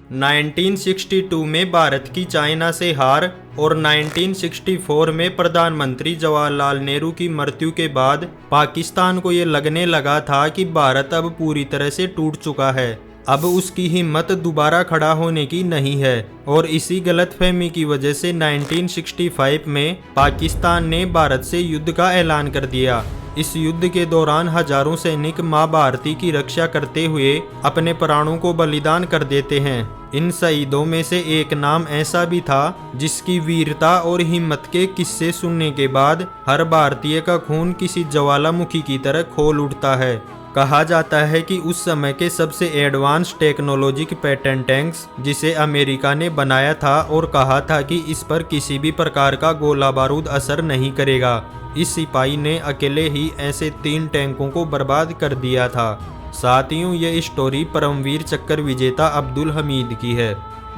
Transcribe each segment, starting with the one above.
1962 में भारत की चाइना से हार और 1964 में प्रधानमंत्री जवाहरलाल नेहरू की मृत्यु के बाद पाकिस्तान को ये लगने लगा था कि भारत अब पूरी तरह से टूट चुका है। अब उसकी हिम्मत दोबारा खड़ा होने की नहीं है और इसी गलतफहमी की वजह से 1965 में पाकिस्तान ने भारत से युद्ध का ऐलान कर दिया। इस युद्ध के दौरान हजारों सैनिक मां भारती की रक्षा करते हुए अपने प्राणों को बलिदान कर देते हैं। इन शहीदों में से एक नाम ऐसा भी था जिसकी वीरता और हिम्मत के किस्से सुनने के बाद हर भारतीय का खून किसी ज्वालामुखी की तरह खोल उठता है। कहा जाता है कि उस समय के सबसे एडवांस टेक्नोलॉजी पैटर्न टैंक्स जिसे अमेरिका ने बनाया था और कहा था कि इस पर किसी भी प्रकार का गोला बारूद असर नहीं करेगा, इस सिपाही ने अकेले ही ऐसे 3 टैंकों को बर्बाद कर दिया था। साथियों, ये स्टोरी परमवीर चक्र विजेता अब्दुल हमीद की है,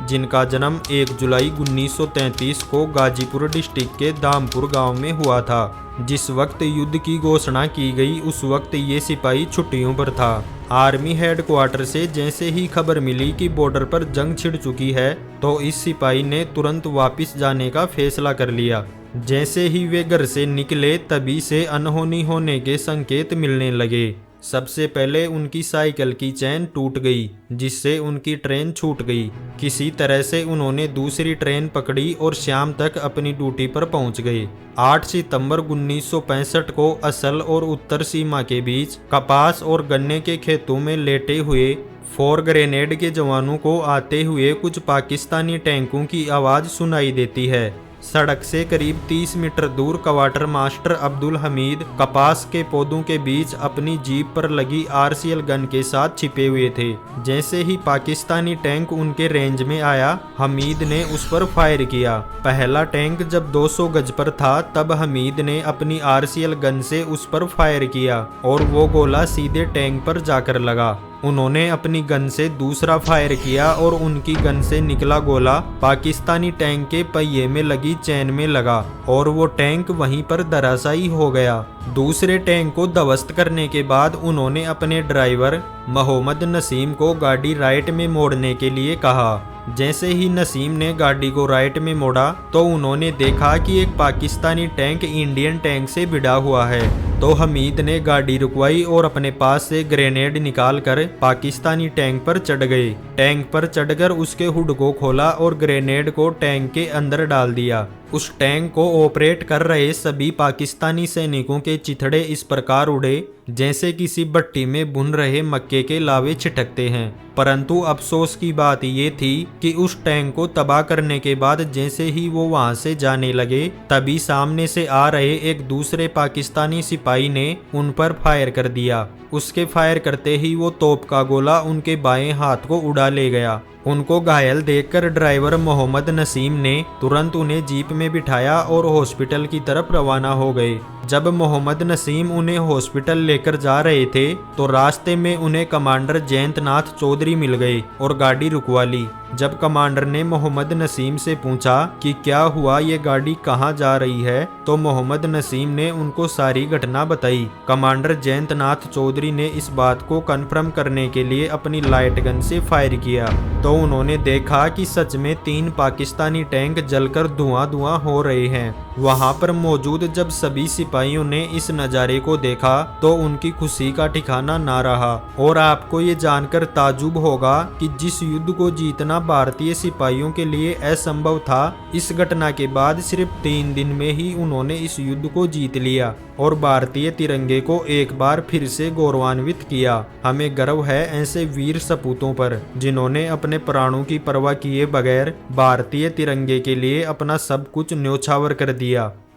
जिनका जन्म 1 जुलाई 1933 को गाजीपुर डिस्ट्रिक्ट के दामपुर गांव में हुआ था। जिस वक्त युद्ध की घोषणा की गई उस वक्त ये सिपाही छुट्टियों पर था। आर्मी हेडक्वार्टर से जैसे ही खबर मिली कि बॉर्डर पर जंग छिड़ चुकी है तो इस सिपाही ने तुरंत वापस जाने का फैसला कर लिया। जैसे ही वे घर से निकले तभी से अनहोनी होने के संकेत मिलने लगे। सबसे पहले उनकी साइकिल की चेन टूट गई जिससे उनकी ट्रेन छूट गई। किसी तरह से उन्होंने दूसरी ट्रेन पकड़ी और शाम तक अपनी ड्यूटी पर पहुंच गए। 8 सितंबर 1965 को असल और उत्तर सीमा के बीच कपास और गन्ने के खेतों में लेटे हुए 4 ग्रेनेड के जवानों को आते हुए कुछ पाकिस्तानी टैंकों की आवाज़ सुनाई देती है। सड़क से करीब 30 मीटर दूर क्वार्टर मास्टर अब्दुल हमीद कपास के पौधों के बीच अपनी जीप पर लगी आरसीएल गन के साथ छिपे हुए थे। जैसे ही पाकिस्तानी टैंक उनके रेंज में आया, हमीद ने उस पर फायर किया। पहला टैंक जब 200 गज पर था तब हमीद ने अपनी आरसीएल गन से उस पर फायर किया और वो गोला सीधे टैंक पर जाकर लगा। उन्होंने अपनी गन से दूसरा फायर किया और उनकी गन से निकला गोला पाकिस्तानी टैंक के पहिए में लगी चैन में लगा और वो टैंक वहीं पर धराशायी हो गया। दूसरे टैंक को ध्वस्त करने के बाद उन्होंने अपने ड्राइवर मोहम्मद नसीम को गाड़ी राइट में मोड़ने के लिए कहा। जैसे ही नसीम ने गाड़ी को राइट में मोड़ा तो उन्होंने देखा कि एक पाकिस्तानी टैंक इंडियन टैंक से भिड़ा हुआ है। तो हमीद ने गाड़ी रुकवाई और अपने पास से ग्रेनेड निकालकर पाकिस्तानी टैंक पर चढ़ गए। टैंक पर चढ़कर उसके हुड को खोला और ग्रेनेड को टैंक के अंदर डाल दिया। उस टैंक को ऑपरेट कर रहे सभी पाकिस्तानी सैनिकों के चिथड़े इस प्रकार उड़े जैसे किसी भट्टी में भुन रहे मक्के के लावे छिटकते हैं। परंतु अफसोस की बात ये थी कि उस टैंक को तबाह करने के बाद जैसे ही वो वहां से जाने लगे तभी सामने से आ रहे एक दूसरे पाकिस्तानी सिपाही ने उन पर फायर कर दिया। उसके फायर करते ही वो तोप का गोला उनके बाएं हाथ को उड़ा ले गया। उनको घायल देखकर ड्राइवर मोहम्मद नसीम ने तुरंत उन्हें जीप में बिठाया और हॉस्पिटल की तरफ रवाना हो गए। जब मोहम्मद नसीम उन्हें हॉस्पिटल लेकर जा रहे थे तो रास्ते में उन्हें कमांडर जयंतनाथ चौधरी मिल गए और गाड़ी रुकवा ली। जब कमांडर ने मोहम्मद नसीम से पूछा कि क्या हुआ, ये गाड़ी कहाँ जा रही है, तो मोहम्मद नसीम ने उनको सारी घटना बताई। कमांडर जयंतनाथ चौधरी ने इस बात को कन्फर्म करने के लिए अपनी लाइट गन से फायर किया तो उन्होंने देखा कि सच में 3 पाकिस्तानी टैंक जलकर धुआं हो रहे हैं। वहां पर मौजूद जब सभी सिपाहियों ने इस नज़ारे को देखा तो उनकी खुशी का ठिकाना ना रहा। और आपको ये जानकर ताजुब होगा कि जिस युद्ध को जीतना भारतीय सिपाहियों के लिए असंभव था, इस घटना के बाद सिर्फ 3 दिन में ही उन्होंने इस युद्ध को जीत लिया और भारतीय तिरंगे को एक बार फिर से गौरवान्वित किया। हमें गर्व है ऐसे वीर सपूतों पर जिन्होंने अपने प्राणों की परवाह किए बगैर भारतीय तिरंगे के लिए अपना सब कुछ न्योछावर कर दिया।